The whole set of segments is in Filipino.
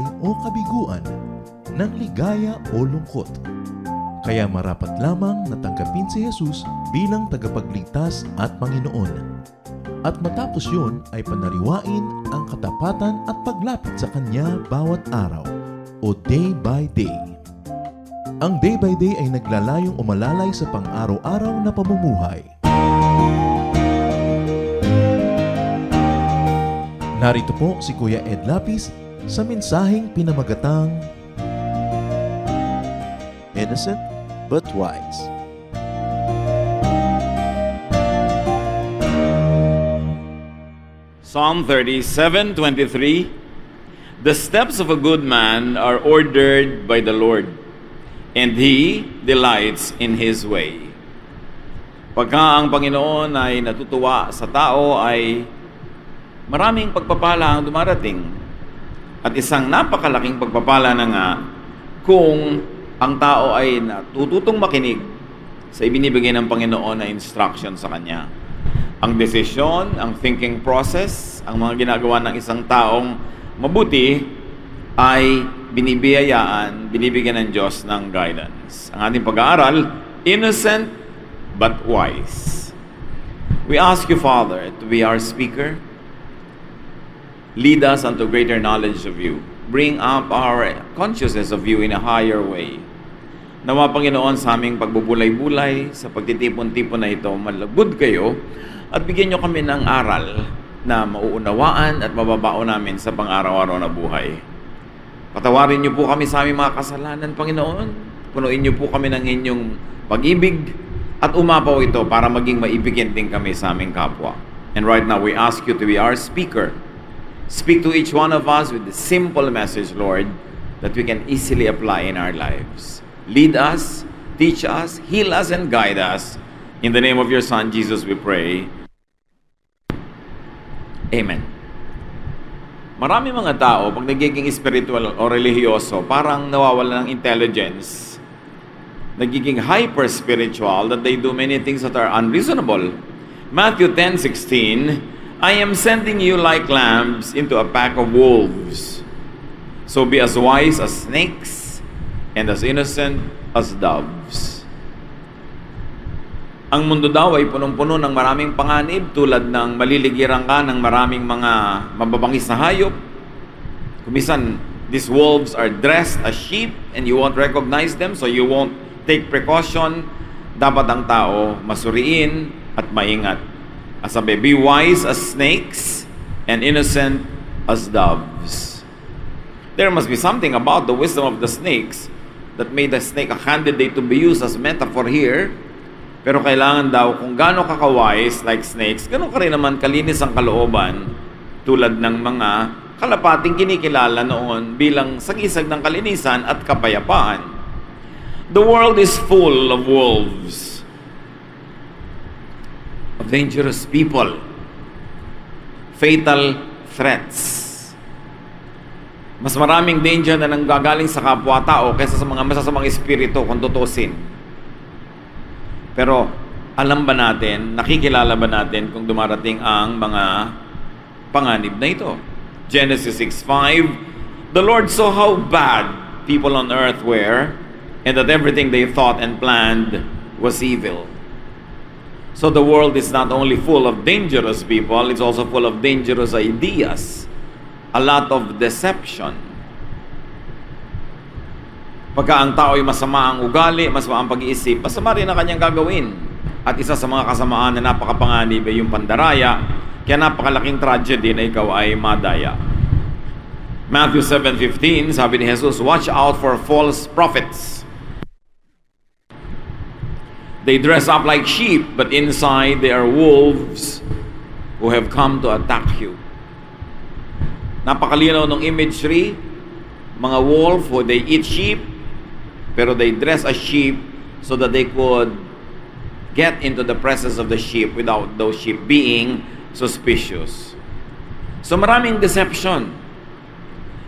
buhay o kabiguan, ng ligaya o lungkot. Kaya marapat lamang na tanggapin si Jesus bilang tagapagligtas at Panginoon. At matapos yun ay panariwain ang katapatan at paglapit sa Kanya bawat araw o day by day. Ang day by day ay naglalayong umalalay sa pang-araw-araw na pamumuhay. Narito po si Kuya Ed Lapis sa mensaheng pinamagatang Innocent but Wise. Psalm 37:23. The steps of a good man are ordered by the Lord, and He delights in His way. Pagka ang Panginoon ay natutuwa sa tao ay maraming pagpapala ang dumarating. At isang napakalaking pagpapala na nga kung ang tao ay natututong makinig sa ibinibigay ng Panginoon na instruction sa kanya. Ang desisyon, ang thinking process, ang mga ginagawa ng isang taong mabuti ay binibigyan ng Diyos ng guidance. Ang ating pag-aaral, innocent but wise. We ask you, Father, to be our speaker. Lead us unto greater knowledge of you. Bring up our consciousness of you in a higher way. Nawa, Panginoon, sa aming pagbubulay-bulay, sa pagtitipon-tipon na ito, malagod kayo at bigyan nyo kami ng aral na mauunawaan at mababao namin sa pang-araw-araw na buhay. Patawarin niyo po kami sa aming mga kasalanan, Panginoon. Punuin niyo po kami ng inyong pag-ibig at umapaw ito para maging maibigin din kami sa aming kapwa. And right now, we ask you to be our speaker. Speak to each one of us with the simple message, Lord, that we can easily apply in our lives. Lead us, teach us, heal us, and guide us. In the name of your Son, Jesus, we pray. Amen. Marami mga tao, pag nagiging spiritual o religyoso, parang nawawala ng intelligence. Nagiging hyper-spiritual that they do many things that are unreasonable. Matthew 10:16, I am sending you like lambs into a pack of wolves. So be as wise as snakes and as innocent as doves. Ang mundo daw ay punong-puno ng maraming panganib tulad ng maliligiran ka ng maraming mga mababangis na hayop. Kumisan, these wolves are dressed as sheep and you won't recognize them, so you won't take precaution. Dapat ang tao masuriin at maingat. As sabi, be wise as snakes and innocent as doves. There must be something about the wisdom of the snakes that made the snake a candidate to be used as metaphor here. Pero kailangan daw, kung gaano ka ka-wise like snakes, gano'n ka rin naman kalinis ang kalooban tulad ng mga kalapating kinikilala noon bilang sagisag ng kalinisan at kapayapaan. The world is full of wolves, of dangerous people, fatal threats. Mas maraming danger na nanggagaling sa kapwa-tao kaysa sa mga masasamang espiritu kung tutusin. Pero alam ba natin, nakikilala ba natin kung dumarating ang mga panganib na ito? Genesis 6:5, the Lord saw how bad people on earth were, and that everything they thought and planned was evil. So the world is not only full of dangerous people, it's also full of dangerous ideas. A lot of deception. Pagka ang tao ay masama ang ugali, masama ang pag-iisip, masama rin ang kanyang gagawin. At isa sa mga kasamaan na napakapanganib ay yung pandaraya, kaya napakalaking tragedy na ikaw ay madaya. Matthew 7:15, sabi ni Jesus, watch out for false prophets. They dress up like sheep, but inside they are wolves who have come to attack you. Napakalinaw ng imagery, mga wolf who they eat sheep, pero they dress as sheep so that they could get into the presence of the sheep without those sheep being suspicious. So maraming deception.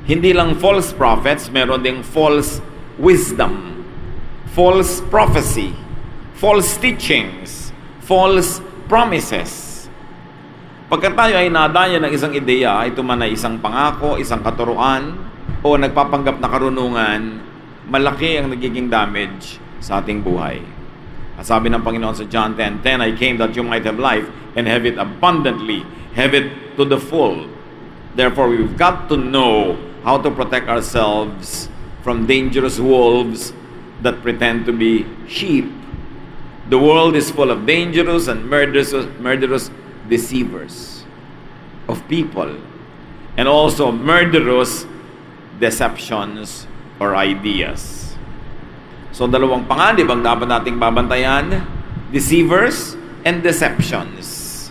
Hindi lang false prophets, meron ding false wisdom, false prophecy, false teachings, false promises. Pagka tayo ay nadaya ng isang ideya, ito man ay isang pangako, isang katuruan, o nagpapanggap na karunungan, malaki ang nagiging damage sa ating buhay. At sabi ng Panginoon sa John 10:10, I came that you might have life and have it abundantly, have it to the full. Therefore, we've got to know how to protect ourselves from dangerous wolves that pretend to be sheep. The world is full of dangerous and murderous deceivers of people, and also murderous deceptions or ideas. So dalawang panganib ang dapat nating babantayan: deceivers and deceptions.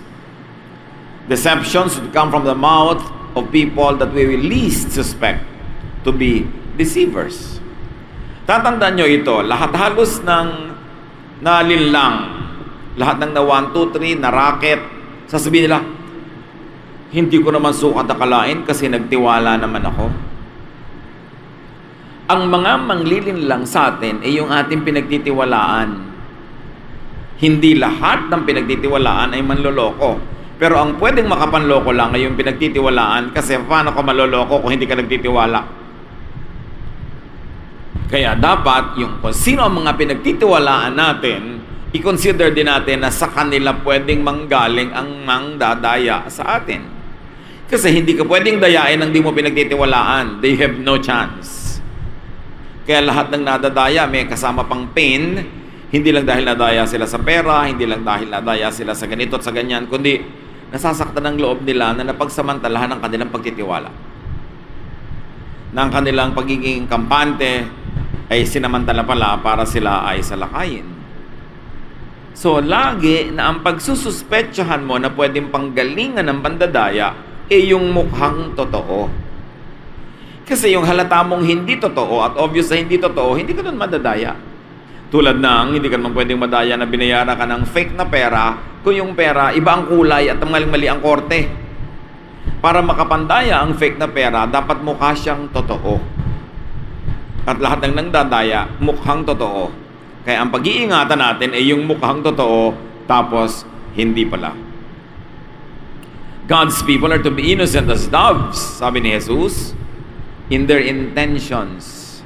Deceptions would come from the mouth of people that we will least suspect to be deceivers. Tatandaan nyo ito, lahat halos ng nalinlang, lahat ng na 1, 2, 3, na racket, sasabihin nila, hindi ko naman sukat akalain kasi nagtiwala naman ako. Ang mga manglilinlang sa atin ay yung ating pinagtitiwalaan. Hindi lahat ng pinagtitiwalaan ay manloloko. Pero ang pwedeng makapanloko lang ay yung pinagtitiwalaan, kasi paano ka maloloko kung hindi ka nagtitiwala? Kaya dapat yung kung sino ang mga pinagtitiwalaan natin, i-consider din natin na sa kanila pwedeng manggaling ang mangdadaya sa atin. Kasi hindi ka pwedeng dayain ng di mo pinagtitiwalaan. They have no chance. Kaya lahat ng nadadaya may kasama pang pain, hindi lang dahil nadaya sila sa pera, hindi lang dahil nadaya sila sa ganito at sa ganyan, kundi nasasaktan ng loob nila na napagsamantalahan ang kanilang pagtitiwala. Na ang kanilang pagiging kampante ay sinamantala pala para sila ay salakayin. So, lagi na ang pagsususpetsahan mo na pwedeng panggalingan ng pandadaya ay yung mukhang totoo. Kasi yung halata mong hindi totoo at obvious na hindi totoo, hindi ka doon madadaya. Tulad ng, hindi ka naman pwedeng madaya na binayaran ka ng fake na pera kung yung pera, iba ang kulay at maling-mali ang korte. Para makapandaya ang fake na pera, dapat mukha siyang totoo. At lahat ng nangdadaya, mukhang totoo. Kaya ang pag-iingatan natin ay yung mukhang totoo, tapos hindi pala. God's people are to be innocent as doves, sabi ni Jesus, in their intentions,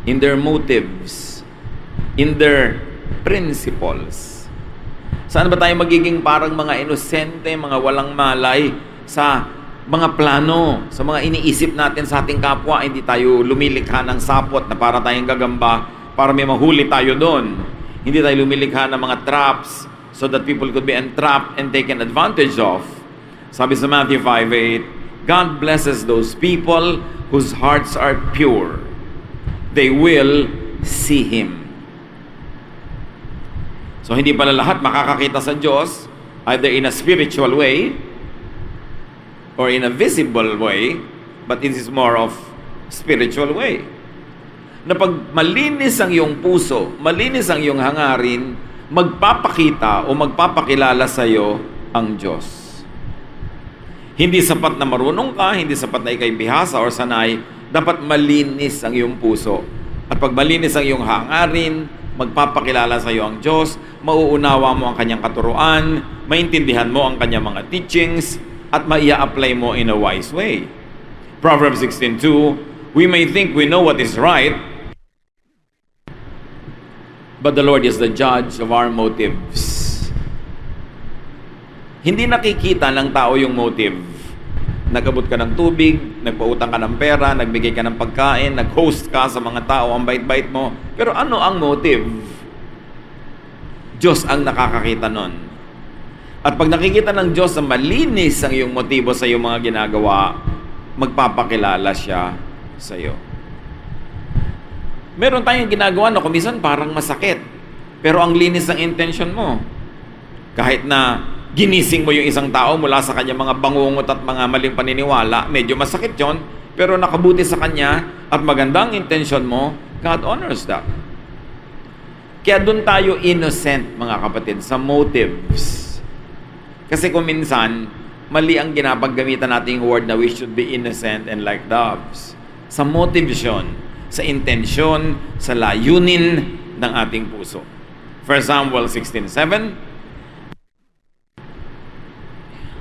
in their motives, in their principles. Saan ba tayo magiging parang mga inosente, mga walang malay sa mga plano, sa mga iniisip natin sa ating kapwa? Hindi tayo lumilikha ng sapot na para tayong gagamba, para may mahuli tayo doon. Hindi tayo lumilikha ng mga traps so that people could be entrapped and taken advantage of. Sabi sa Matthew 5:8, God blesses those people whose hearts are pure. They will see Him. So, hindi pala lahat makakakita sa Diyos, either in a spiritual way or in a visible way, but it is more of spiritual way. Na pag malinis ang iyong puso, malinis ang iyong hangarin, magpapakita o magpapakilala sa iyo ang Diyos. Hindi sapat na marunong ka, hindi sapat na ikay bihasa or sanay, dapat malinis ang iyong puso. At pag malinis ang iyong hangarin, magpapakilala sa iyo ang Diyos, mauunawa mo ang kanyang katuruan, maintindihan mo ang kanyang mga teachings, at maia-apply mo in a wise way. Proverbs 16:2, we may think we know what is right, but the Lord is the judge of our motives. Hindi nakikita ng tao yung motive. Nagabot ka ng tubig, nagpautang ka ng pera, nagbigay ka ng pagkain, nag-host ka sa mga tao, ang bait-bait mo. Pero ano ang motive? Diyos ang nakakakita nun. At pag nakikita ng Diyos na malinis ang iyong motibo sa iyong mga ginagawa, magpapakilala siya sa iyo. Meron tayong ginagawa na kumisan parang masakit. Pero ang linis ng intention mo. Kahit na ginising mo yung isang tao mula sa kanya mga bangungot at mga maling paniniwala, medyo masakit yon, pero nakabuti sa kanya at magandang intention mo, God honors that. Kaya doon tayo innocent, mga kapatid, sa motives. Kasi kung minsan, mali ang ginapaggamitan nating word na we should be innocent and like doves. Sa motives yun, sa intensyon, sa layunin ng ating puso. 1 Samuel 16:7,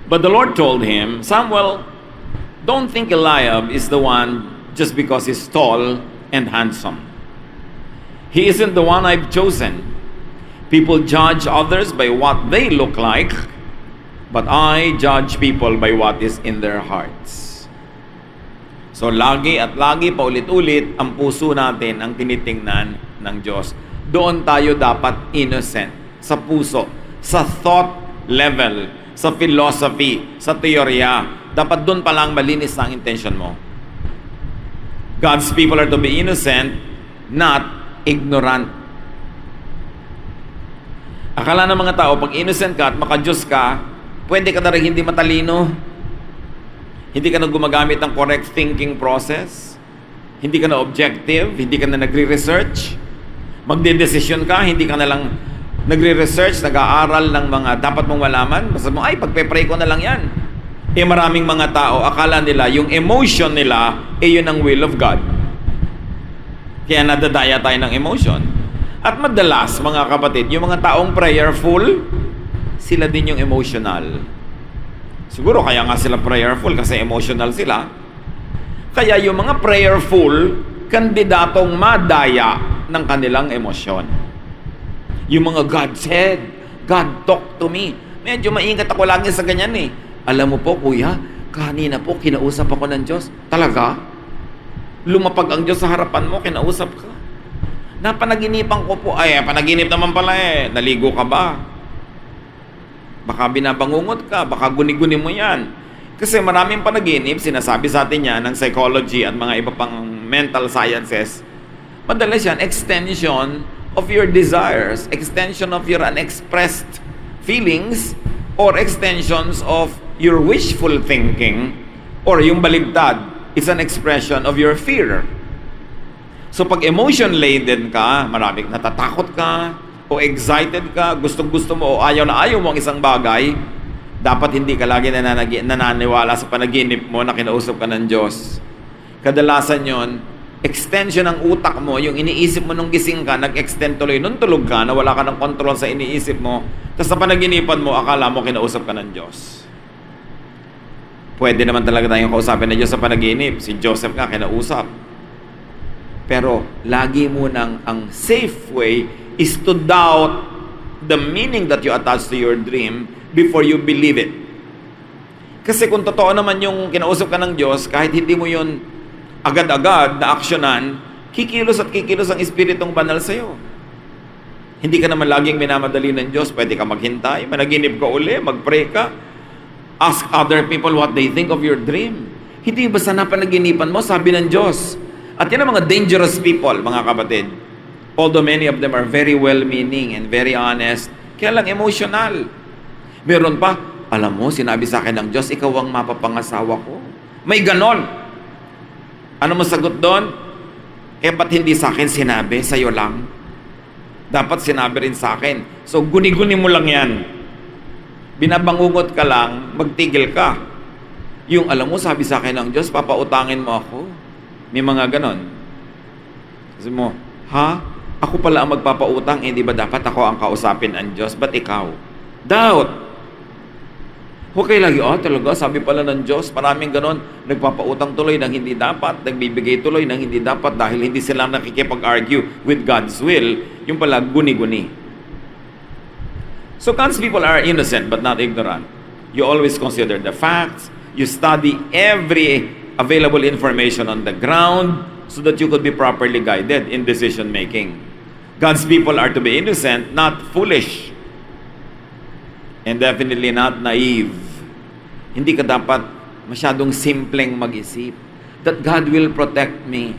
But the Lord told him, Samuel, don't think Eliab is the one just because he's tall and handsome. He isn't the one I've chosen. People judge others by what they look like, but I judge people by what is in their hearts. So lagi at lagi paulit-ulit ang puso natin ang tinitingnan ng Diyos. Doon tayo dapat innocent, sa puso, sa thought level, sa philosophy, sa teorya. Dapat doon pa lang malinis ang intention mo. God's people are to be innocent, not ignorant. Akala ng mga tao, pag innocent ka at maka-Diyos ka, pwede ka na rin hindi matalino. Hindi ka na gumagamit ng correct thinking process. Hindi ka na objective. Hindi ka na nagre-research. Magde-decision ka, hindi ka na lang nagre-research, nag-aaral ng mga dapat mong malaman. Basta mo, ay, pagpe-pray ko na lang yan. Maraming mga tao, akala nila, yung emotion nila, yun ang will of God. Kaya nadadaya tayo ng emotion. At madalas, mga kapatid, yung mga taong prayerful, sila din yung emotional. Siguro kaya nga sila prayerful kasi emotional sila. Kaya yung mga prayerful, kandidatong madaya ng kanilang emosyon. Yung mga God said, God talk to me. Medyo maingat ako lagi sa ganyan eh. Alam mo po, kuya, kanina po kinausap ako ng Diyos. Talaga? Lumapag ang Diyos sa harapan mo, kinausap ka. Napanaginipan ko po. Ay, panaginip naman pala eh. Naligo ka ba? Baka binabangungot ka, baka guni-guni mo yan. Kasi maraming panaginip, sinasabi sa atin yan ng psychology at mga iba pang mental sciences. Madalas yan, extension of your desires, extension of your unexpressed feelings, or extensions of your wishful thinking, or yung baligtad, is an expression of your fear. So pag emotion-laden ka, maraming natatakot ka, o excited ka, gustong-gusto mo, o ayaw na ayaw mo ang isang bagay, dapat hindi ka lagi nananiwala sa panaginip mo na kinausap ka ng Diyos. Kadalasan yon, extension ng utak mo, yung iniisip mo nung gising ka, nag-extend tuloy nung tulog ka, na wala ka ng control sa iniisip mo, tapos sa panaginipan mo, akala mo kinausap ka ng Diyos. Pwede naman talaga tayong kausapin ng Diyos sa panaginip. Si Joseph nga kinausap. Pero lagi mo nang ang safe way is to doubt the meaning that you attach to your dream before you believe it. Kasi kung totoo naman yung kinausap ka ng Diyos, kahit hindi mo yun agad-agad na aksyonan, kikilos at kikilos ang Espiritong Banal sa'yo. Hindi ka naman laging minamadali ng Diyos, pwede ka maghintay, managinip ka uli, mag-pray ka, ask other people what they think of your dream. Hindi basta napanaginipan mo, sabi ng Diyos. At yan ang mga dangerous people, mga kapatid. Although many of them are very well-meaning and very honest, kaya lang emotional. Meron pa, alam mo, sinabi sa akin ng Diyos, ikaw ang mapapangasawa ko. May ganon. Ano mo sagot doon? Ba't hindi sa akin sinabi? Sa'yo lang. Dapat sinabi rin sa akin. So, guni-guni mo lang yan. Binabangungot ka lang, magtigil ka. Yung alam mo, sabi sa akin ng Diyos, papautangin mo ako. May mga ganon. Kasi mo, ha? Ako pala ang magpapautang, hindi ba dapat ako ang kausapin ang Diyos? Ba't ikaw? Doubt. Okay lagi, talaga, sabi pala ng Diyos, maraming ganon, nagpapautang tuloy ng hindi dapat, nagbibigay tuloy ng hindi dapat dahil hindi sila nakikipag-argue with God's will, yung pala guni-guni. So God's people are innocent but not ignorant. You always consider the facts, you study every available information on the ground so that you could be properly guided in decision making. God's people are to be innocent, not foolish. And definitely not naive. Hindi ka dapat masyadong simpleng mag-isip that God will protect me.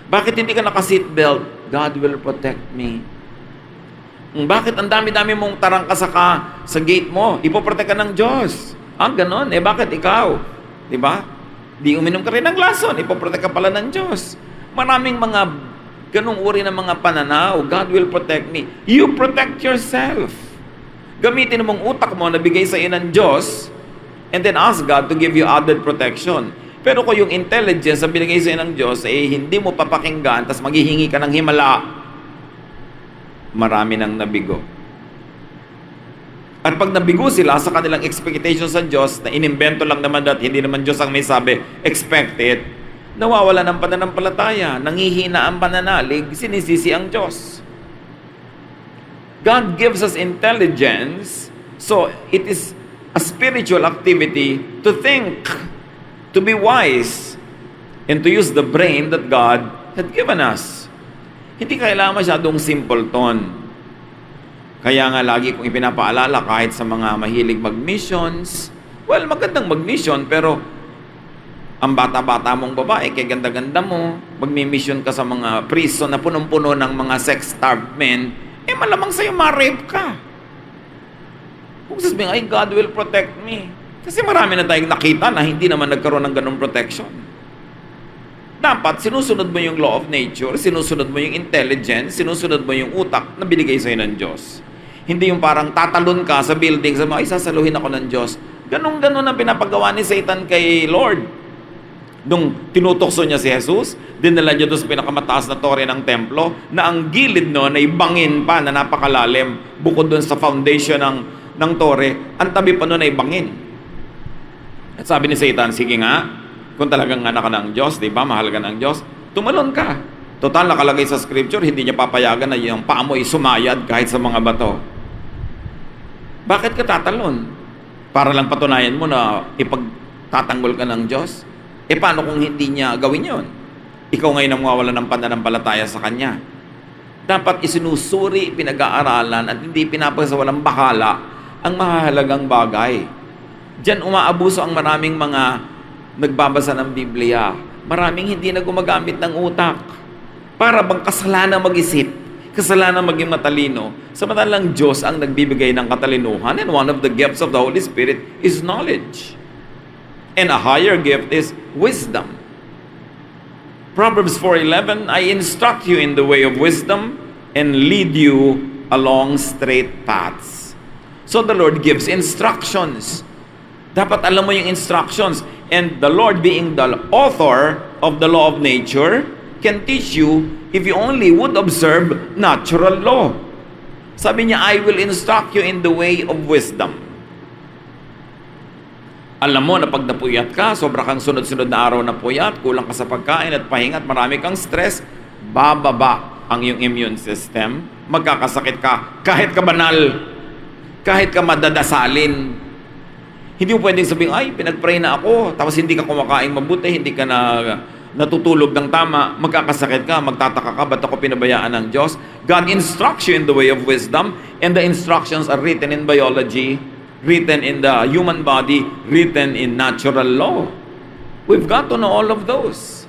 Bakit hindi ka naka-seatbelt? God will protect me. Bakit ang dami-dami mong tarangkasaka sa gate mo? Ipoprotect ka ng Diyos. Ganon. Bakit ikaw? Diba? Di uminom ka rin ng lason. Ipoprotect ka pala ng Diyos. Maraming mga ganung uri ng mga pananaw. God will protect me. You protect yourself. Gamitin mong utak mo na bigay sa iyo ng Diyos and then ask God to give you added protection. Pero kung yung intelligence na binigay sa iyo ng Diyos, hindi mo papakinggan, tas maghihingi ka ng himala, marami nang nabigo. At pag nabigo sila sa kanilang expectation sa Diyos, na inimbento lang naman at hindi naman Diyos ang may sabi, expect it, nawawala ng pananampalataya, nangihina ang pananalig, sinisisi ang Diyos. God gives us intelligence, so it is a spiritual activity to think, to be wise, and to use the brain that God had given us. Hindi kailangan masyadong simpleton. Kaya nga lagi kong ipinapaalala kahit sa mga mahilig mag-missions, well, magandang mag-mission, pero ang bata-bata mong babae, kaya ganda-ganda mo, magmi-mission ka sa mga prison na punong-puno ng mga sex-starved men, malamang sa'yo ma-rape ka. Kung sasabihin, ay, God will protect me. Kasi marami na tayong nakita na hindi naman nagkaroon ng ganong protection. Dapat, sinusunod mo yung law of nature, sinusunod mo yung intelligence, sinusunod mo yung utak na binigay sa'yo ng Diyos. Hindi yung parang tatalon ka sa building, sabi mo, ay, sasaluhin ako ng Diyos. Ganon-ganon ang pinapagawa ni Satan kay Lord. Nung tinutokso niya si Jesus, dinala niya doon sa pinakamataas na tore ng templo, na ang gilid noon ay bangin pa na napakalalim, bukod doon sa foundation ng tore, ang tabi pa noon ay bangin. At sabi ni Satan, sige nga, kung talagang anak ka ng Diyos, di ba, mahal ka ng Diyos, tumalon ka. Total, nakalagay sa scripture, hindi niya papayagan na yung paa mo ay sumayad kahit sa mga bato. Bakit ka tatalon? Para lang patunayan mo na ipagtatanggol ka ng Diyos? Paano kung hindi niya gawin yon? Ikaw ngayon ang mawawala ng pananampalataya sa Kanya. Dapat isinusuri, pinag-aaralan, at hindi pinapasawalang bahala ang mahalagang bagay. Diyan umaabuso ang maraming mga nagbabasa ng Biblia. Maraming hindi na gumagamit ng utak. Para bang kasalanan mag-isip, kasalanan maging matalino. Samantalang Diyos ang nagbibigay ng katalinuhan, and one of the gifts of the Holy Spirit is knowledge. And a higher gift is wisdom. Proverbs 4:11, I instruct you in the way of wisdom and lead you along straight paths. So the Lord gives instructions. Dapat alam mo yung instructions. And the Lord, being the author of the law of nature, can teach you if you only would observe natural law. Sabi niya, I will instruct you in the way of wisdom. Alam mo na pag napuyat ka, sobra kang sunod-sunod na araw na puyat, kulang ka sa pagkain at pahinga at marami kang stress, bababa ang iyong immune system, magkakasakit ka, kahit ka banal, kahit ka madadasalin. Hindi mo pwedeng sabihin, ay, pinag-pray na ako, tapos hindi ka kumakain mabuti, hindi ka natutulog ng tama, magkakasakit ka, magtataka ka, ba't ako pinabayaan ng Diyos? God instructs you in the way of wisdom, and the instructions are written in biology, written in the human body, written in natural law. We've got to know all of those.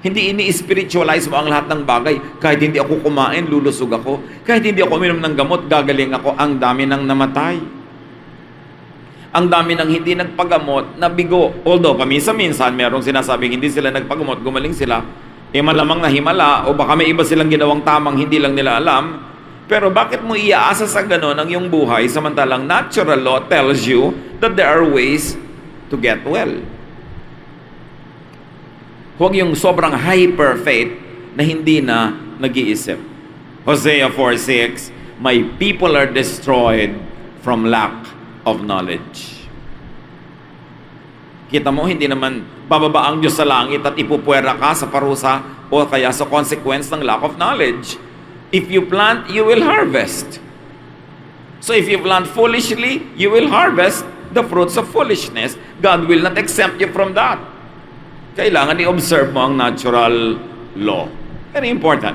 Hindi ini-spiritualize mo ang lahat ng bagay. Kahit hindi ako kumain, lulusog ako. Kahit hindi ako uminom ng gamot, gagaling ako. Ang dami nang namatay. Ang dami nang hindi nagpagamot, nabigo. Although, paminsan-minsan, merong sinasabing hindi sila nagpagamot, gumaling sila. Malamang nahimala, o baka may iba silang ginawang tamang hindi lang nila alam. Pero bakit mo iaasa sa ganon ang iyong buhay samantalang natural law tells you that there are ways to get well? Huwag yung sobrang hyper faith na hindi na nag-iisip. Hosea 4:6, my people are destroyed from lack of knowledge. Kita mo, hindi naman bababa ang Diyos sa langit at ipupuwera ka sa parusa o kaya sa consequence ng lack of knowledge. If you plant, you will harvest. So if you plant foolishly, you will harvest the fruits of foolishness. God will not exempt you from that. Kailangan i-observe mo ang natural law. Very important.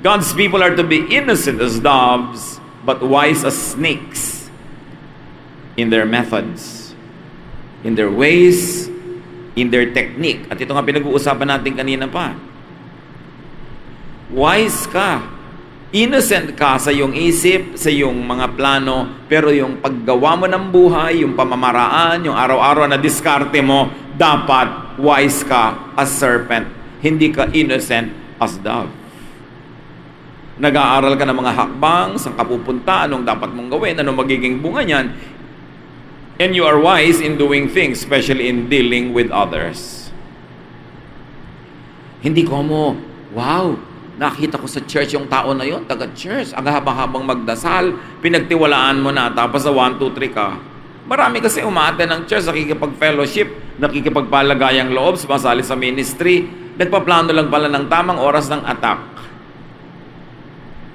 God's people are to be innocent as doves, but wise as snakes in their methods, in their ways, in their technique. At ito nga pinag-uusapan natin kanina pa. Wise ka. Innocent ka sa iyong isip, sa iyong mga plano, pero yung paggawa mo ng buhay, yung pamamaraan, yung araw-araw na diskarte mo, dapat wise ka as serpent. Hindi ka innocent as dove. Nag-aaral ka ng mga hakbang, saan ka pupunta, anong dapat mong gawin, anong magiging bunga niyan. And you are wise in doing things, especially in dealing with others. Hindi ko mo, wow, nakita ko sa church yung tao na yon, taga-church, ang habang-habang magdasal, pinagtiwalaan mo na, tapos sa 1, 2, 3 ka. Marami kasi umaaten ng church, nakikipag-fellowship, nakikipagpalagayang loob, sumasali sa ministry, nagpaplano lang pala ng tamang oras ng attack.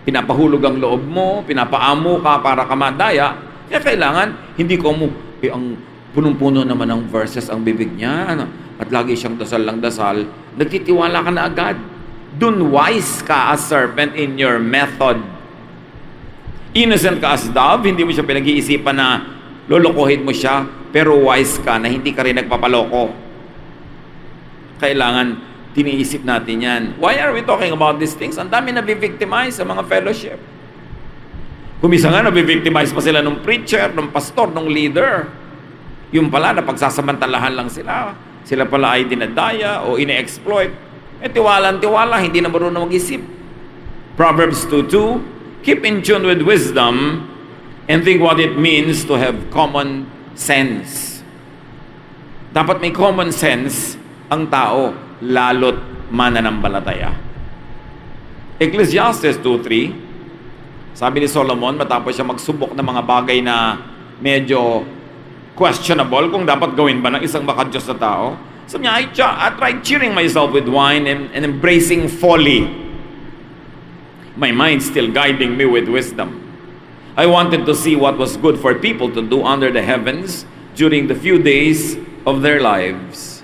Pinapahulog ang loob mo, pinapaamo ka para ka madaya, kaya kailangan, hindi ko mo, ang punong-puno naman ng verses ang bibig niya, at lagi siyang dasal lang dasal, nagtitiwala ka na agad. Dun wise ka as serpent in your method. Innocent ka as dove, hindi mo siya pinag-iisipan na lolokohin mo siya, pero wise ka na hindi ka rin nagpapaloko. Kailangan tiniisip natin yan. Why are we talking about these things? Ang dami nabivictimize sa mga fellowship. Kumisa nga nabivictimize pa sila ng preacher, ng pastor, ng leader. Yung pala, napagsasamantalahan lang sila. Sila pala ay dinadaya o ine-exploit. Tiwalang-tiwala, hindi na marunong mag-isip. Proverbs 2:2, keep in tune with wisdom and think what it means to have common sense. Dapat may common sense ang tao, lalo't mananampalataya. Ecclesiastes 2:3, sabi ni Solomon, matapos siya magsubok ng mga bagay na medyo questionable kung dapat gawin ba ng isang makadiyos na tao, sabi niya, I tried cheering myself with wine and embracing folly. My mind still guiding me with wisdom. I wanted to see what was good for people to do under the heavens during the few days of their lives.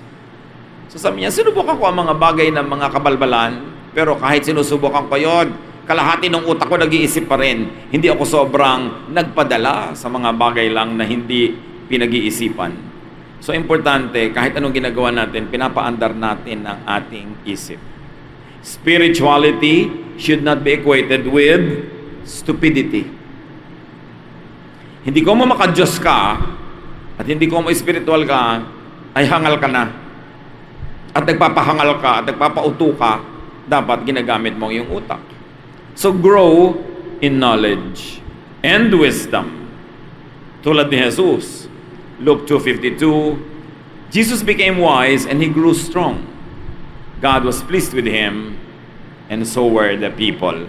So sabi niya, sinubukan ko ang mga bagay ng mga kabalbalan, pero kahit sinusubukan ko yon, kalahati ng utak ko nag-iisip pa rin. Hindi ako sobrang nagpadala sa mga bagay lang na hindi pinag-iisipan. So, importante, kahit anong ginagawa natin, pinapaandar natin ang ating isip. Spirituality should not be equated with stupidity. Hindi ko mo makadiyos ka, at hindi ko mo spiritual ka, ay hangal ka na. At nagpapahangal ka, at nagpapauto ka, dapat ginagamit mo yung utak. So, grow in knowledge and wisdom. Tulad ni Jesus, Luke 2:52, Jesus became wise and he grew strong. God was pleased with him, and so were the people.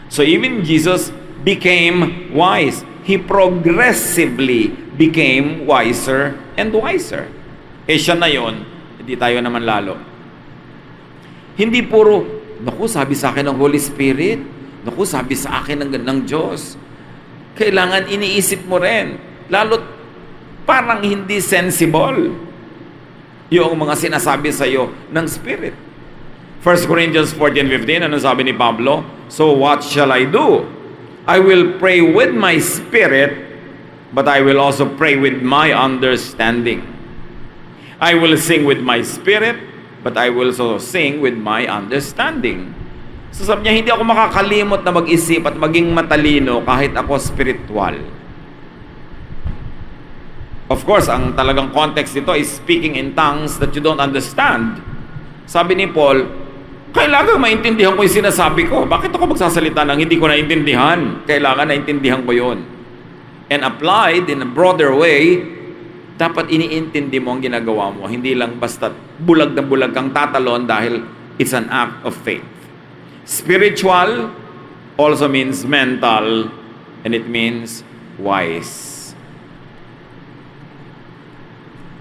So even Jesus became wise. He progressively became wiser and wiser. Siya na yun, hindi tayo naman lalo. Hindi puro, naku, sabi sa akin ng Holy Spirit, naku, sabi sa akin ng Diyos. Kailangan iniisip mo rin, lalo't parang hindi sensible yung mga sinasabi sa iyo ng Spirit. 1 Corinthians 14:15, ano sabi ni Pablo? So what shall I do? I will pray with my spirit, but I will also pray with my understanding. I will sing with my spirit, but I will also sing with my understanding. So sabi niya, hindi ako makakalimot na mag-isip at maging matalino kahit ako spiritual. Of course, ang talagang context dito is speaking in tongues that you don't understand. Sabi ni Paul, kailangan maintindihan ko yung sinasabi ko. Bakit ako magsasalita ng hindi ko naintindihan? Kailangan naintindihan ko yun. And applied in a broader way, dapat iniintindi mo ang ginagawa mo. Hindi lang basta bulag na bulag kang tatalon dahil it's an act of faith. Spiritual also means mental, and it means wise.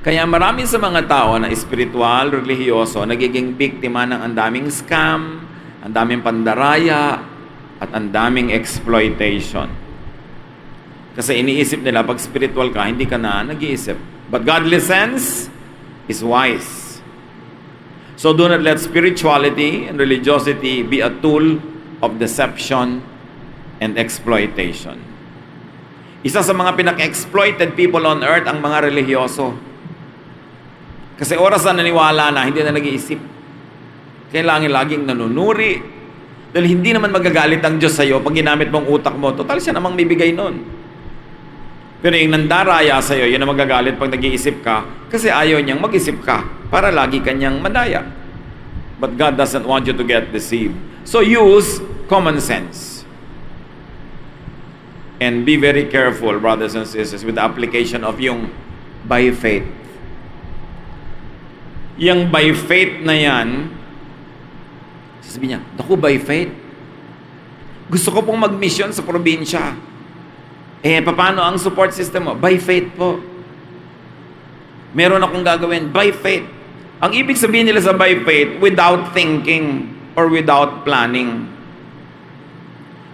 Kaya marami sa mga tao na espiritual, religyoso, nagiging biktima ng andaming scam, andaming pandaraya, at andaming exploitation. Kasi iniisip nila, pag spiritual ka, hindi ka na nag-iisip. But godly sense is wise. So do not let spirituality and religiosity be a tool of deception and exploitation. Isa sa mga pinaka-exploited people on earth ang mga religyoso. Kasi oras na naniwala na, hindi na nag-iisip. Kailangan laging nanunuri. Dahil hindi naman magagalit ang Diyos sa'yo pag ginamit mong utak mo. Total, siya namang bibigay nun. Pero yung nandaraya sa'yo, yun ang magagalit pag nag-iisip ka kasi ayaw niyang mag-isip ka para lagi kanyang madaya. But God doesn't want you to get deceived. So use common sense. And be very careful, brothers and sisters, with the application of yung by faith. Yung by faith na yan, Sabi niya, naku, by faith. Gusto ko pong mag-mission sa probinsya. Paano ang support system mo? By faith po. Meron akong gagawin, by faith. Ang ibig sabihin nila sa by faith, without thinking or without planning.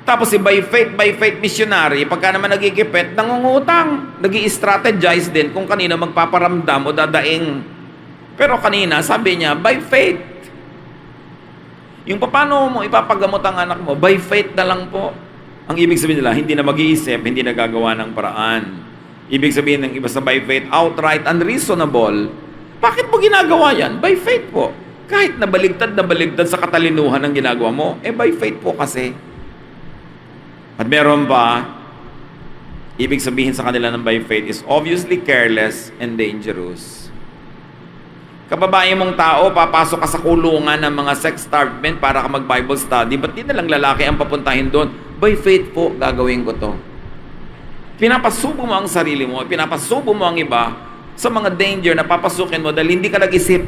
Tapos si by faith missionary, pagka naman nagigipit, nangungutang, nag-i-strategize din kung kanino magpaparamdam o dadaing. Pero kanina, sabi niya, by faith. Yung paano mo ipapagamot ang anak mo, by faith na lang po. Ang ibig sabihin nila, hindi na mag-iisip, hindi na gagawa ng paraan. Ibig sabihin ng iba sa by faith, outright unreasonable. Bakit mo ginagawa yan? By faith po. Kahit nabaligtad sa katalinuhan ng ginagawa mo, by faith po kasi. At meron pa, ibig sabihin sa kanila ng by faith is obviously careless and dangerous. Kababae mong tao, papasok ka sa kulungan ng mga sex-starved men para ka mag-Bible study, ba't di na lang lalaki ang papuntahin doon? By faith po, gagawin ko to. Pinapasubo mo ang sarili mo, pinapasubo mo ang iba sa mga danger na papasukin mo dahil hindi ka nag-isip.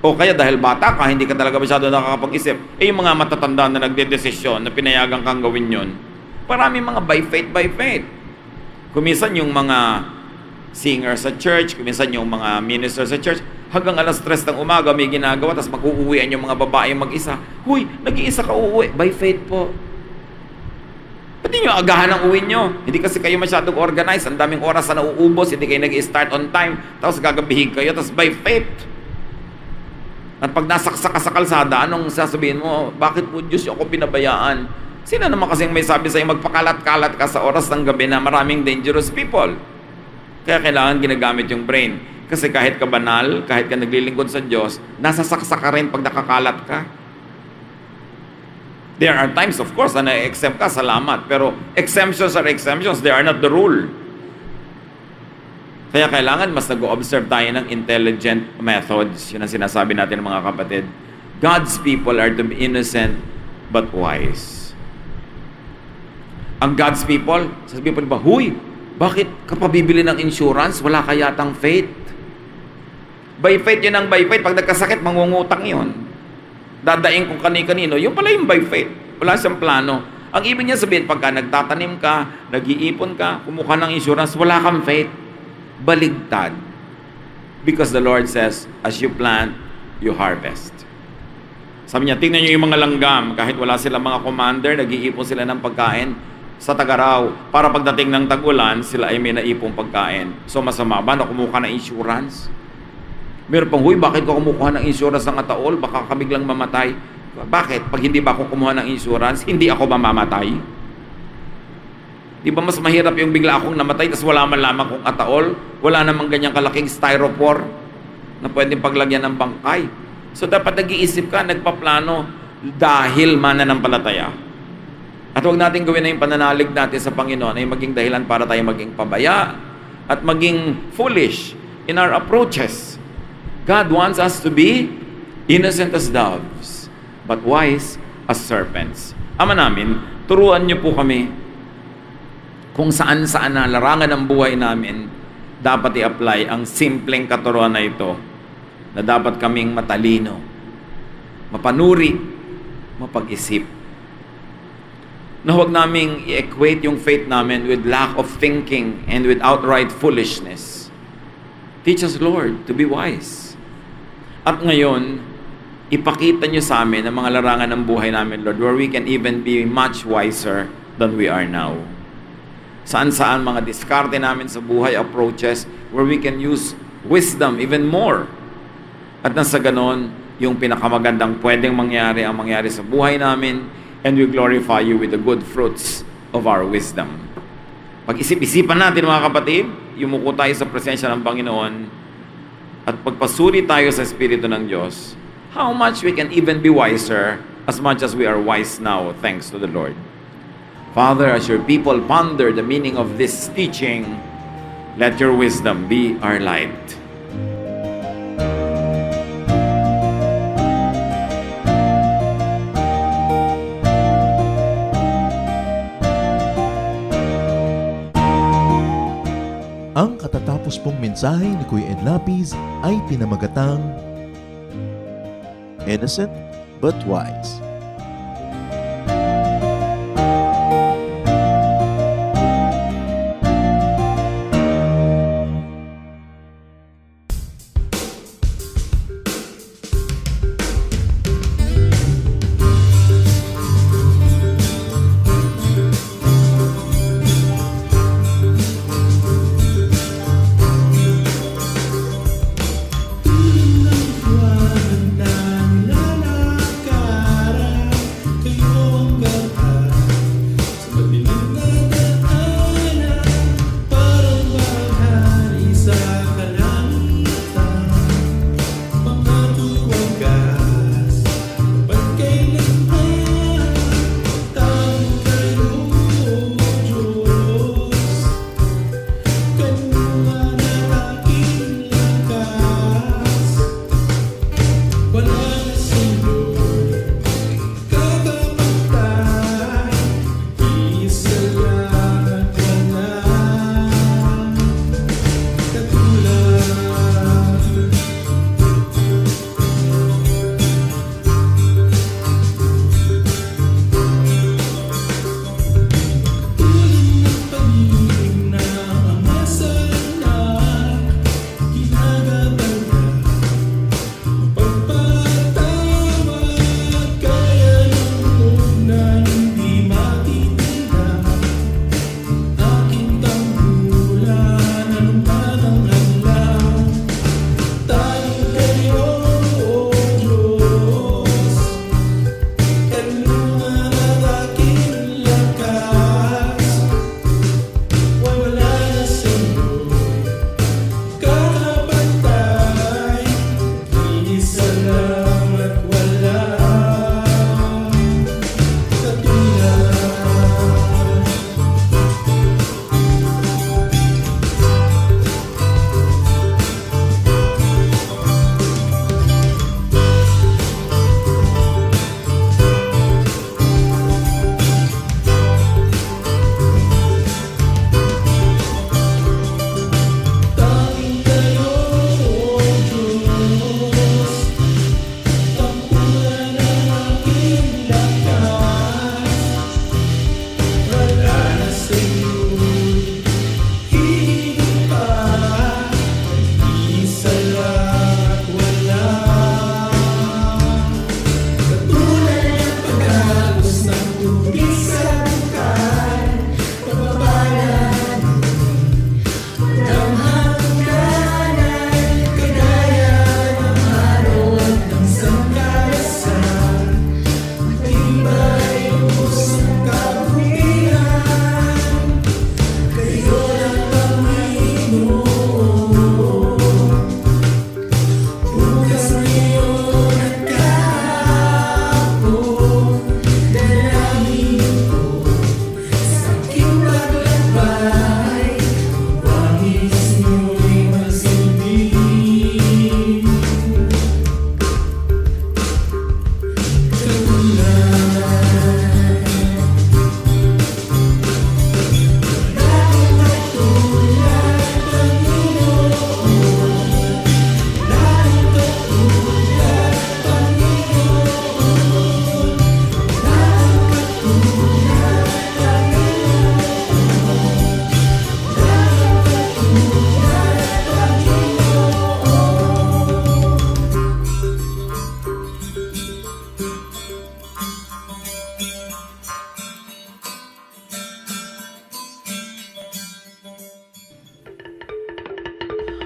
O kaya dahil bata ka, hindi ka talaga masyado nakakapag-isip. Yung mga matatanda na nagdedesisyon na pinayagan kang gawin yun, maraming mga by faith. Kuminsan yung mga singers sa church, kuminsan yung mga ministers sa church, hanggang alas 3 ng umaga may ginagawa, tapos mag-uuwian yung mga babae mag-isa. Huy, nag-iisa ka uuwi. By faith po. Pati nyo agahan ang uwi nyo. Hindi kasi kayo masyadong organized. Ang daming oras na nauubos, hindi kayo nag-start on time, tapos gagabihin kayo, tapos by faith. At pag nasaksak ka sa kalsada, anong sasabihin mo? Bakit po Diyos ako pinabayaan? Sino naman kasing may sabi sa'yo, magpakalat-kalat ka sa oras ng gabi na maraming dangerous people? Kaya kailangan ginagamit yung brain. Kasi kahit ka banal, kahit ka naglilingkod sa Diyos, nasasaksak ka rin pag nakakalat ka. There are times, of course, na na-exempt ka, salamat. Pero exemptions are exemptions. They are not the rule. Kaya kailangan mas nag-observe tayo ng intelligent methods. Yun ang sinasabi natin mga kapatid. God's people are to be innocent but wise. Ang God's people, sasabihin pa ba, huy, bakit ka pa bibili ng insurance? Wala ka yatang faith. By faith, yun ang by faith. Pag nagkasakit, mangungutang yun. Dadaing kung kani-kanino, yun pala yung by faith. Wala siyang plano. Ang ibig niya sabihin, pagka nagtatanim ka, nag-iipon ka, kumuha ng insurance, wala kang faith. Baligtad. Because the Lord says, as you plant, you harvest. Sabi niya, tingnan niyo yung mga langgam, kahit wala silang mga commander, nag-iipon sila ng pagkain sa tag-araw. Para pagdating ng tag-ulan, sila ay may naipong pagkain. So masama ba na kumuha ng insurance? Meron pang, huy, bakit ko kumukuha ng insurance ng ataol? Baka ka biglang mamatay. Bakit? Pag hindi ba ako kumuha ng insurance, hindi ako mamamatay? Di ba mas mahirap yung bigla akong namatay tapos wala man lamang kong ataol? Wala namang ganyang kalaking styrofoam na pwedeng paglagyan ng bangkay. So dapat nag-iisip ka, nagpaplano dahil mananampalataya. At huwag natin gawin na yung pananalig natin sa Panginoon ay maging dahilan para tayo maging pabaya at maging foolish in our approaches. God wants us to be innocent as doves, but wise as serpents. Ama namin, turuan niyo po kami kung saan-saan na larangan ng buhay namin dapat i-apply ang simpleng katuruan na ito na dapat kaming matalino, mapanuri, mapag-isip. Na huwag naming i-equate yung faith namin with lack of thinking and with outright foolishness. Teach us, Lord, to be wise. At ngayon, ipakita niyo sa amin ang mga larangan ng buhay namin, Lord, where we can even be much wiser than we are now. Saan-saan mga diskarte namin sa buhay, approaches, where we can use wisdom even more. At nasa ganon, yung pinakamagandang pwedeng mangyari ang mangyari sa buhay namin, and we glorify you with the good fruits of our wisdom. Pag-isip-isipan natin mga kapatid, yumuko tayo sa presensya ng Panginoon, at pagpasuri tayo sa Espiritu ng Diyos, how much we can even be wiser as much as we are wise now, thanks to the Lord. Father, as your people ponder the meaning of this teaching, let your wisdom be our light. Ang katatapos pong mensahe ni Kuya Ed Lapiz ay pinamagatang innocent but wise.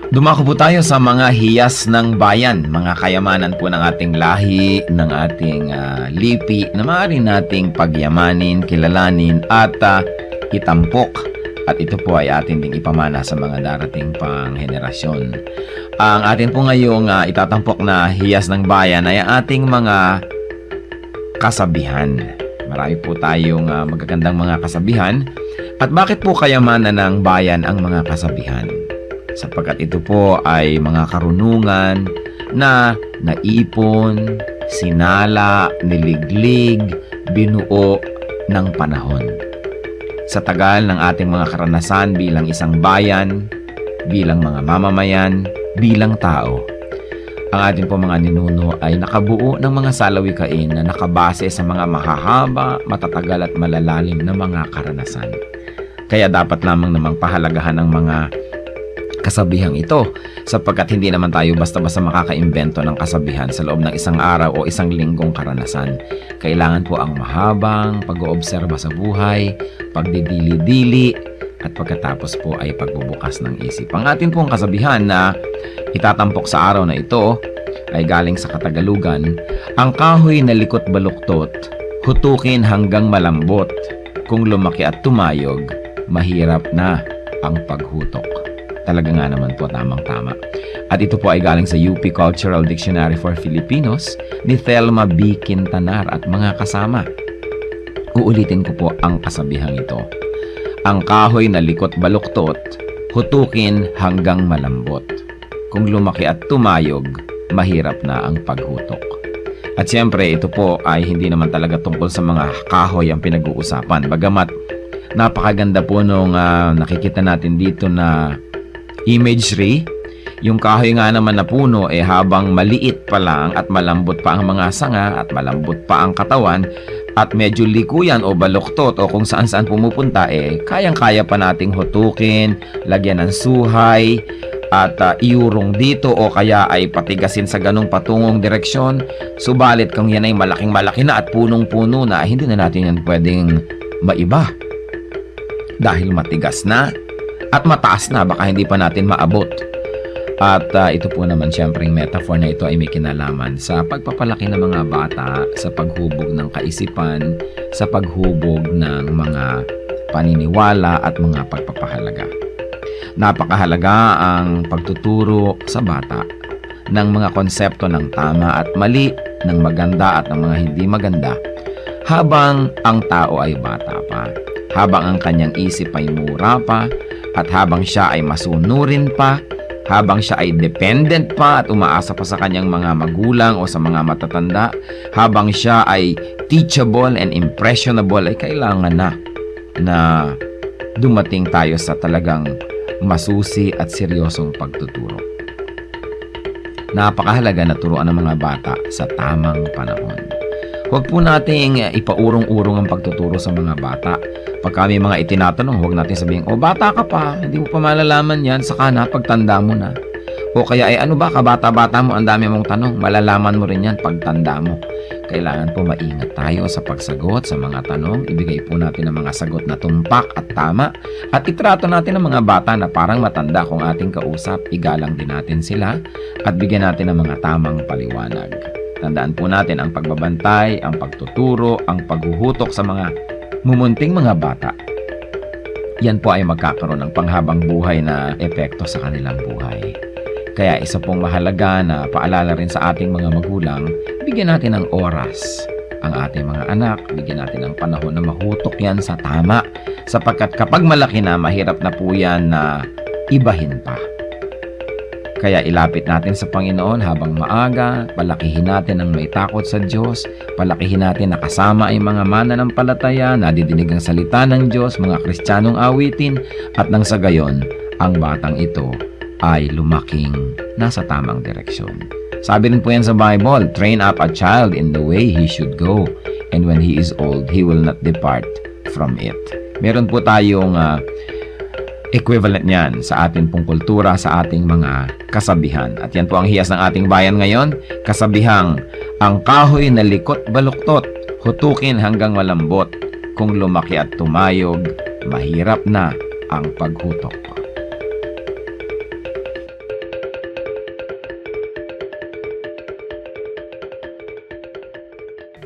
Dumako po tayo sa mga hiyas ng bayan, mga kayamanan po ng ating lahi, ng ating lipi na maaari nating pagyamanin, kilalanin at itampok. At ito po ay atin ding ipamana sa mga darating pang henerasyon. Ang atin po ngayong itatampok na hiyas ng bayan ay ating mga kasabihan. Marami po tayong magagandang mga kasabihan. At bakit po kayamanan ng bayan ang mga kasabihan? Sapagkat ito po ay mga karunungan na naipon, sinala, niliglig, binuo ng panahon. Sa tagal ng ating mga karanasan bilang isang bayan, bilang mga mamamayan, bilang tao. Ang ating po mga ninuno ay nakabuo ng mga salawikain na nakabase sa mga mahahaba, matatagal at malalalim na mga karanasan. Kaya dapat lamang namang pahalagahan ng mga kasabihang ito sapagkat hindi naman tayo basta-basta makakaimbento ng kasabihan sa loob ng isang araw o isang linggong karanasan. Kailangan po ang mahabang pag-oobserba sa buhay, pagdidili-dili, at pagkatapos po ay pagbubukas ng isip. Ang atin pong kasabihan na itatampok sa araw na ito ay galing sa Katagalugan, ang kahoy na likot baluktot, hutukin hanggang malambot. Kung lumaki at tumayog, mahirap na ang paghutok. Talaga nga naman po, tamang-tama. At ito po ay galing sa UP Cultural Dictionary for Filipinos ni Thelma B. Quintanar at mga kasama. Uulitin ko po ang kasabihang ito. Ang kahoy na likot baluktot, hutukin hanggang malambot. Kung lumaki at tumayog, mahirap na ang paghutok. At siyempre, ito po ay hindi naman talaga tungkol sa mga kahoy ang pinag-uusapan. Bagamat napakaganda po nung nakikita natin dito na imagery, yung kahoy nga naman na puno habang maliit pa lang at malambot pa ang mga sanga at malambot pa ang katawan at medyo likuyan o baluktot o kung saan-saan pumupunta kayang-kaya pa nating hutukin, lagyan ng suhay at iurong dito o kaya ay patigasin sa ganong patungong direksyon. Subalit kung yan ay malaking-malaki na at punong-puno na, hindi na natin yan pwedeng maiba dahil matigas na at mataas na, baka hindi pa natin maabot. At ito po naman siyempre yung metaphor na ito ay may kinalaman sa pagpapalaki ng mga bata, sa paghubog ng kaisipan, sa paghubog ng mga paniniwala at mga pagpapahalaga. Napakahalaga ang pagtuturo sa bata ng mga konsepto ng tama at mali, ng maganda at ng mga hindi maganda, habang ang tao ay bata pa, habang ang kanyang isip ay mura pa, at habang siya ay masunurin pa, habang siya ay dependent pa at umaasa pa sa kanyang mga magulang o sa mga matatanda, habang siya ay teachable and impressionable, ay kailangan na dumating tayo sa talagang masusi at seryosong pagtuturo. Napakahalaga na turuan ng mga bata sa tamang panahon. Huwag po nating ipaurong-urong ang pagtuturo sa mga bata. Pag kami mga itinatanong, huwag natin sabihin, bata ka pa, hindi mo pa malalaman yan, saka na, pagtanda mo na. O kaya, ano ba, kabata-bata mo, ang dami mong tanong, malalaman mo rin yan pagtanda mo. Kailangan po maingat tayo sa pagsagot sa mga tanong, ibigay po natin ang mga sagot na tumpak at tama, at itrato natin ang mga bata na parang matanda kung ating kausap, igalang din natin sila, at bigyan natin ng mga tamang paliwanag. Tandaan po natin ang pagbabantay, ang pagtuturo, ang paghuhutok sa mga mumunting mga bata. Yan po ay magkakaroon ng panghabang buhay na epekto sa kanilang buhay. Kaya isa pong mahalaga na paalala rin sa ating mga magulang, bigyan natin ng oras ang ating mga anak, bigyan natin ng panahon na mahutok yan sa tama, sapagkat kapag malaki na, mahirap na po yan na ibahin pa. Kaya ilapit natin sa Panginoon habang maaga, palakihin natin ang may takot sa Diyos, palakihin natin na kasama ay mga mananampalataya, nadidinig ang salita ng Diyos, mga Kristiyanong awitin, at nang sa gayon, ang batang ito ay lumaking nasa tamang direksyon. Sabi rin po yan sa Bible, train up a child in the way he should go, and when he is old, he will not depart from it. Meron po tayong equivalent niyan sa ating pong kultura, sa ating mga kasabihan. At yan po ang hiyas ng ating bayan ngayon, kasabihang, ang kahoy na likot baluktot, hutukin hanggang malambot, kung lumaki at tumayog, mahirap na ang paghutok.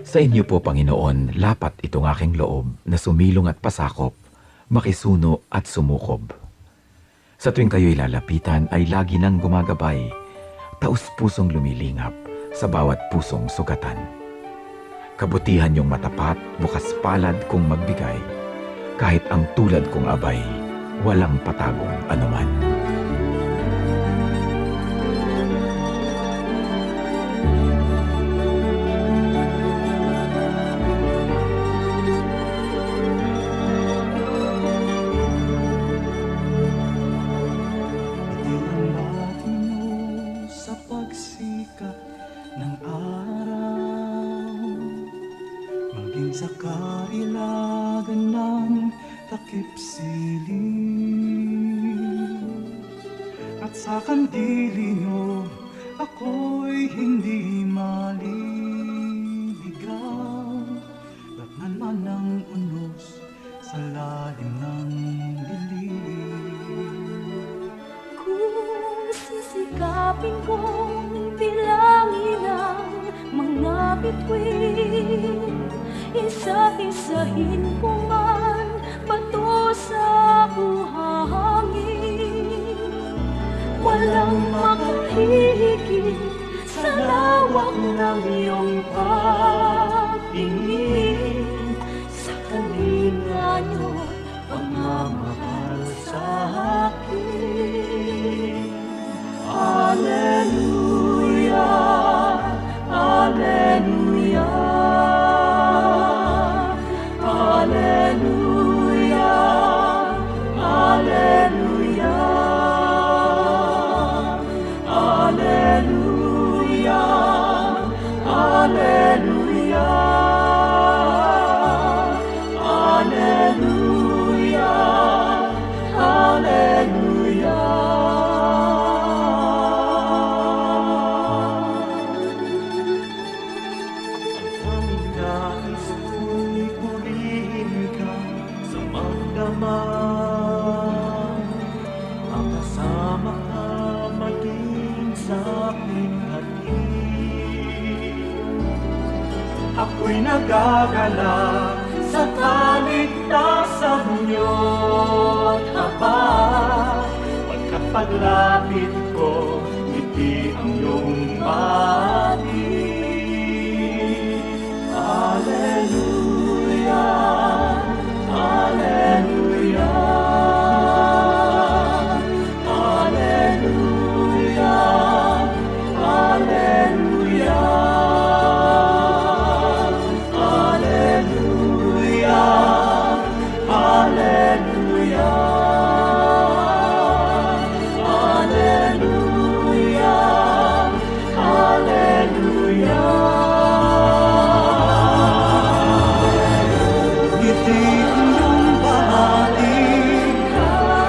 Sa inyo po, Panginoon, lapat itong aking loob na sumilong at pasakop, makisuno at sumukob. Sa tuwing kayo'y lalapitan ay lagi nang gumagabay, taus-pusong lumilingap sa bawat pusong sugatan. Kabutihan niyong matapat, bukas palad kong magbigay, kahit ang tulad kong abay, walang patagong anuman. sa kailagan ng takip siling. At sa kandili nyo, ako'y hindi maliligaw. Latnan man ng unos sa lalim ng dilim. Kung sisikapin kong bilangin ang mga bituin, isa-isahin ko man bato sa buhangin. Walang makahihigit sa lawak ng iyong pagtingin, sa kalinga niyo't pagmamahal sa akin. Alleluia, Alleluia, Alleluia, Alleluia, Alleluia, Alleluia, Alleluia, Alleluia. Ang aming nais ko'y purihin ka sa magdamag. Makasama ka maging sa aking hatid. Ako'y nagagalak sa kaligtasan niyo't habag. Pagkapaglapit ko, ngiti ang iyong bati. Alleluia, Alleluia, Alleluia, Alleluia, Alleluia, Alleluia, Alleluia, Alleluia. Ngiti ang iyong bahagi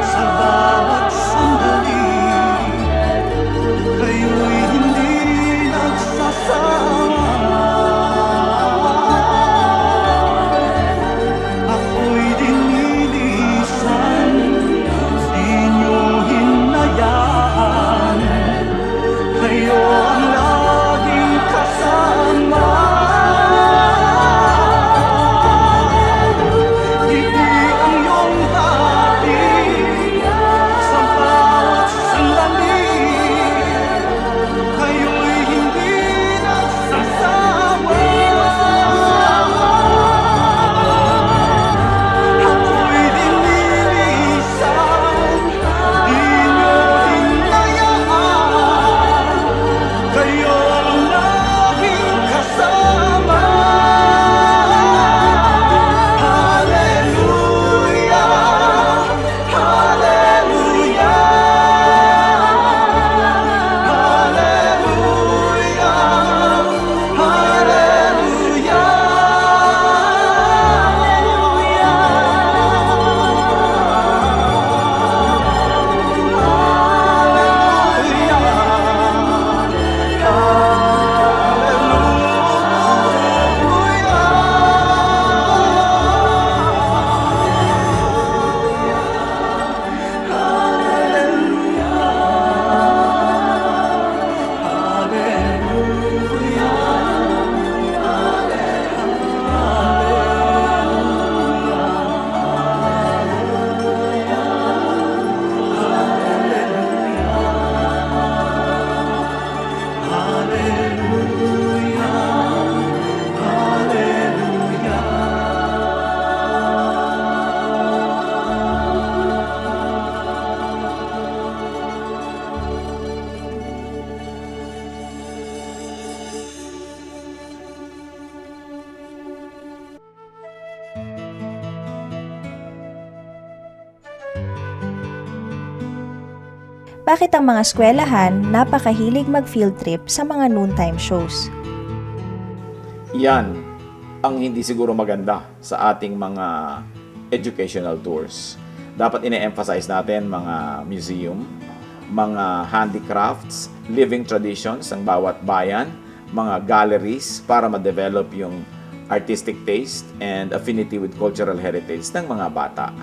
sa bawat sandali. Kayo'y hindi nagsasama. Ako'y dinilisan, di niyo hinayaan. Kayo ang laging kasama. Ngiti ang iyong bahagi sa bawat sandali. Kayo'y hindi nagsasawa. Ako'y dinilisan, di niyo hinayaan. Kayo ang laging kasama. Hallelujah, Hallelujah, Hallelujah, Bakit ang mga eskwelahan napakahilig mag-field trip sa mga noontime shows? Yan. ang hindi siguro maganda sa ating mga educational tours. Dapat ine-emphasize natin mga museum, mga handicrafts, living traditions ng bawat bayan, mga galleries para ma-develop yung artistic taste and affinity with cultural heritage ng mga bata.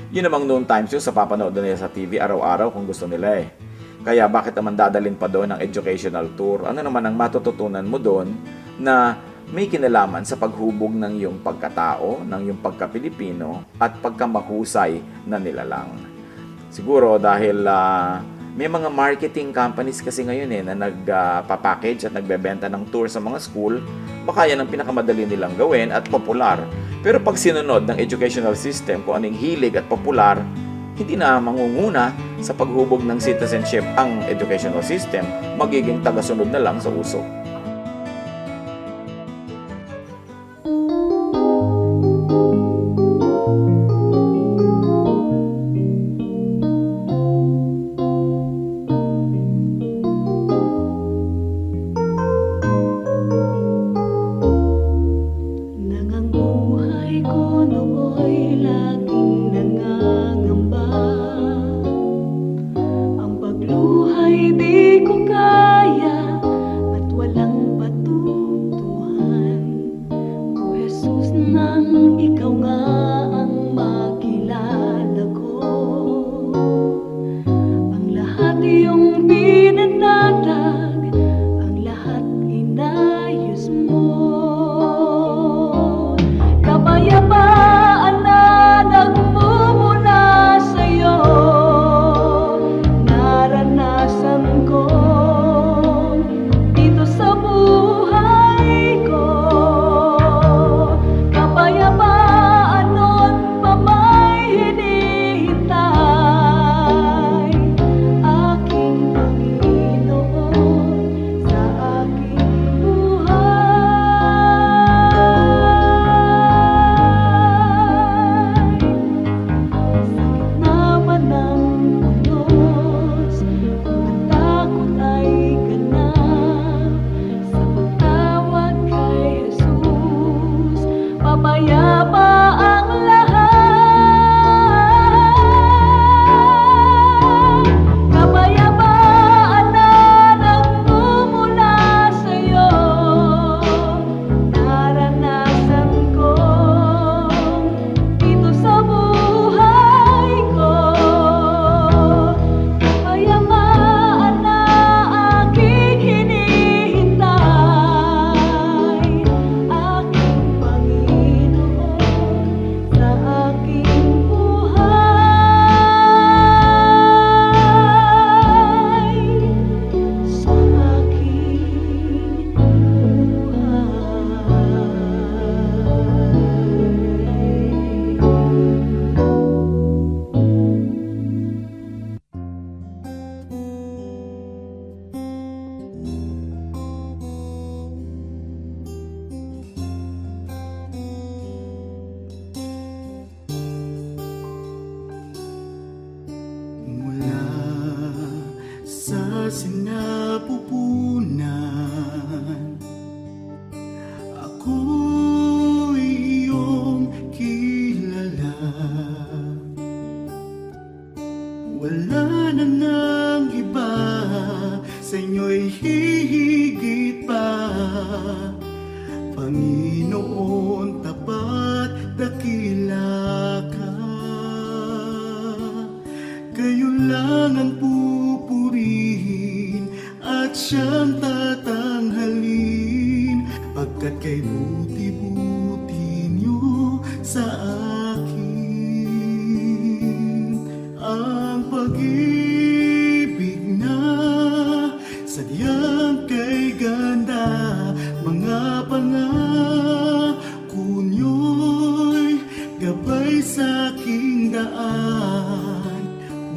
Yun namang noon times yun sa papanood nila sa TV araw-araw kung gusto nila eh. Kaya bakit naman dadalhin pa doon ang educational tour? Ano naman ang matututunan mo doon na may kinalaman sa paghubog ng iyong pagkatao, ng iyong pagka-Pilipino at pagkamahusay na nilalang. Siguro dahil may mga marketing companies kasi ngayon na nagpa-package at nagbebenta ng tour sa mga school, baka yan ang pinakamadali nilang gawin at popular. Pero pag sinunod ng educational system kung anong hilig at popular, hindi na mangunguna sa paghubog ng citizenship ang educational system, magiging tagasunod na lang sa uso. Nanganguhay ko nooy laging nangangamba. Ang pagluhay di ko kaya at walang patutuhan. O Jesus, nang ikaw nga ang makilala ko, ang lahat iyong pinanatag, ang lahat inayos mo. Kapayapaan na nagmumula sa'yo, naranasan ko dito sa buhay ko. Kapayapaan nun pa may hinihintay, aking Panginoon sa aking buhay. Naman ng unos, ang takot ay ganap. Sa pagtawag kay Jesus, papayapa ang lahat. Kapayapaan na nagmumula sa'yo, naranasan ko dito sa buhay ko. Kapayapaan na aking hinihintay, aking Panginoon sa aking buhay, sa aking Mula sa sinapupunan, ako'y iyong kilala. Wala na nang iba, sa inyo'y hihigit pa. Panginoon, tapat dakila ka. Kayo lang ang pupurihin at siyang tatanghalin, pagkat kay buti-buti niyo sa akin. Ang pag-ibig na sadyang kay ganda, mga pangako niyo'y gabay sa aking daan.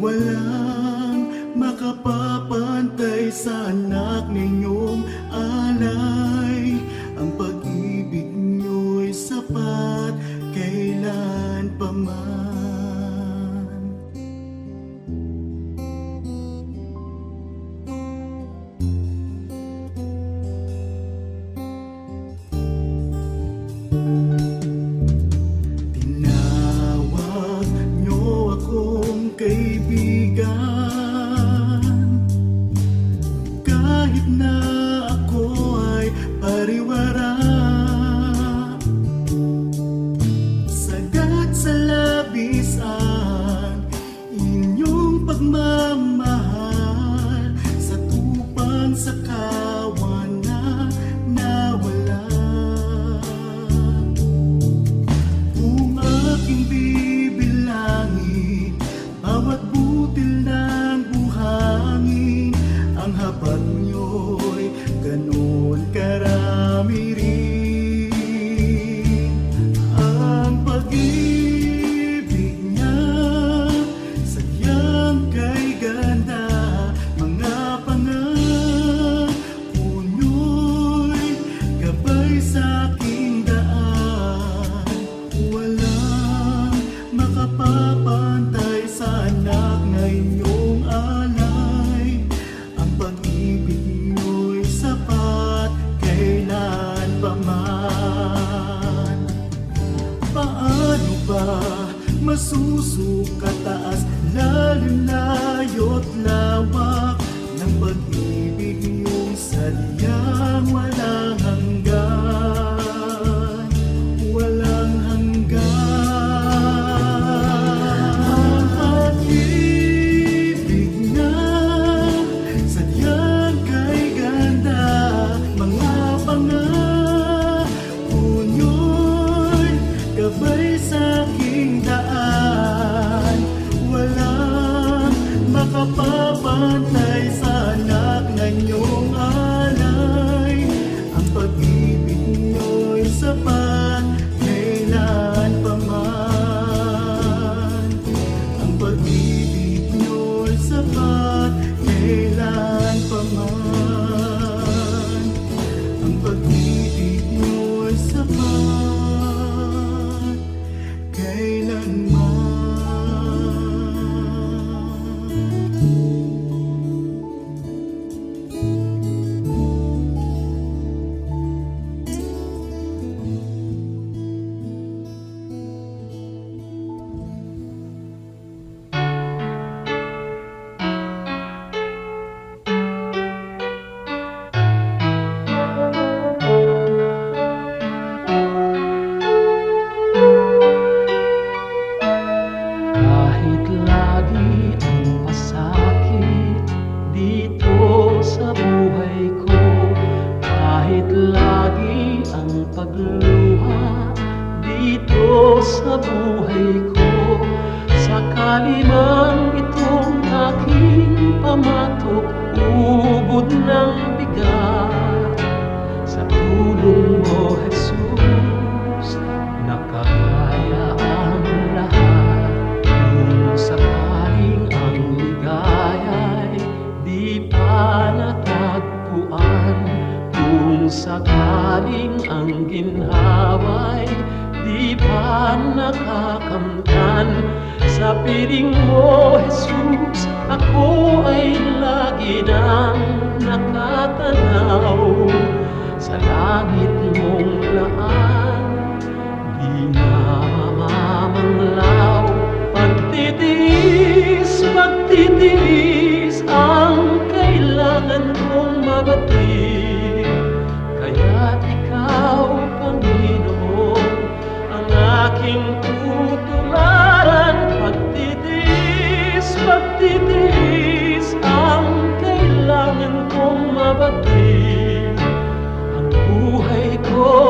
Walang makapapantay sa anak ninyong alay. Ang pag-ibig niyo'y sapat kailan pa man. pagsusukat taas, lalim layo't lawak ng pag-ibig niyong sadyang walang hanggan, walang hanggan. Ang pag-ibig na sadyang kay ganda, mga pangako nyo'y gabay sa aking daan. Walang makapapantay sa anak na inyong alay. Ang pag-ibig nyo'y sapat kailan pa man. Ang pag-ibig nyo'y sapat kailan pa man. Ang pag-ibig nyo'y sapat kailanman. Kahit lagi ang pasakit dito sa buhay ko, kahit lagi ang pagluha dito sa buhay ko, sakali man itong aking pamatok, ubod ng bigat, sa tulong mo, Jesus, nakakaya ang lahat. Kung sakaling ang ligaya'y di pa natagpuan, kung sakaling ang ginhawa'y di pa nakakamtan, sa piling mo, Jesus, ako ay lagi nang nakatanaw sa langit mong laan, di na mamamanglaw. Pagtitiis, pagtitiis ang kailangan kong mabatid. Kaya't ikaw, Panginoon, ang aking tutularan. Pagtitiis, pagtitiis ang kailangan kong mabatid. Ang buhay ko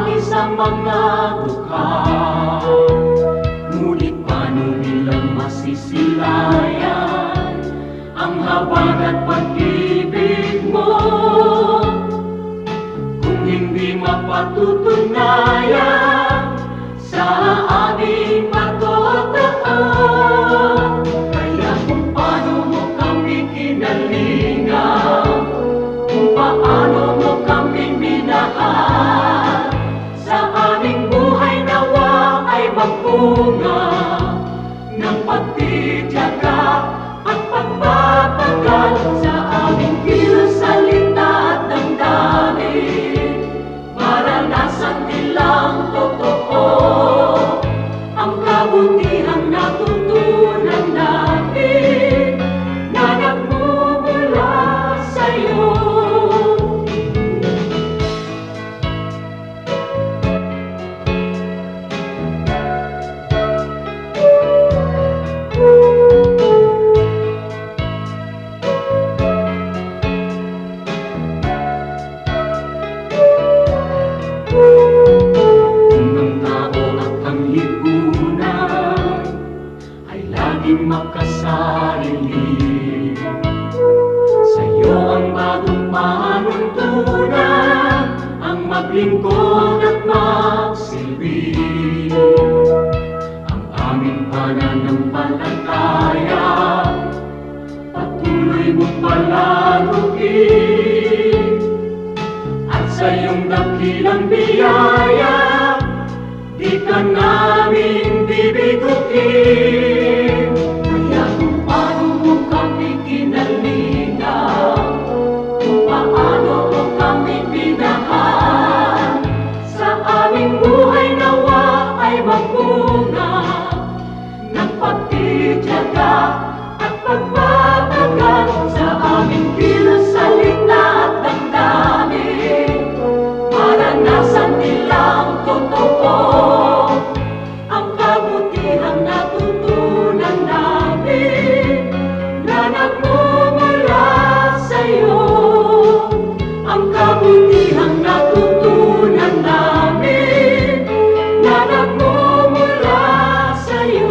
bahagi sa mga dukha. Ngunit paano nilang masisilayan ang habag at pag-ibig mo kung hindi mapatutunayan sa aming patotoo? Kaya kung paano mo kami kinalingan, kung paano mo kami minahal, sa aming buhay nawa ay magbunga ng pagtitiyaga at pagpapagal sa aming kilos, salita at damdamin. Maranasan nilang totoo ang kabutihang natutunan natin na nagmumula sa'yo. Kung ang tao at ang lipunan ay laging makasarili, sa'yo ang bagong panuntunan, ang maglingkod at magsilbi. Ang aming pananampalataya patuloy mong palaruin, at sa iyong dakilang biyaya di ka namin bibigutin. Kaya kung paano mo kami kinalingan, kung paano mo kami minahal, sa aming buhay nawa ay magbunga ng pagtitiyaga at pagpapagal sa aming kilos, salita at damdamin. Maranasan nilang totoo ang kabutihang natutunan namin na nagmumula sa'yo. Ang kabutihang natutunan namin na nagmumula sa'yo.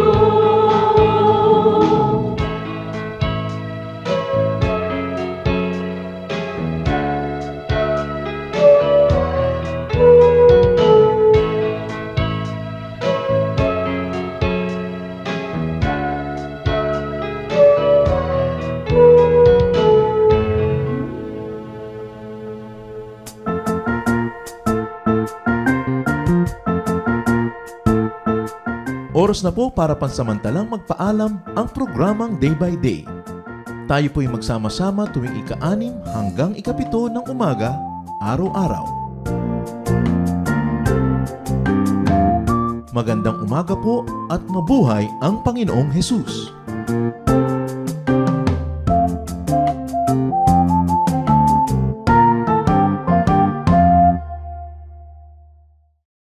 Oras na po para pansamantalang magpaalam ang programang Day by Day. Tayo po'y magsama-sama tuwing ika-6 hanggang ika-7 ng umaga, araw-araw. Magandang umaga po at mabuhay ang Panginoong Hesus!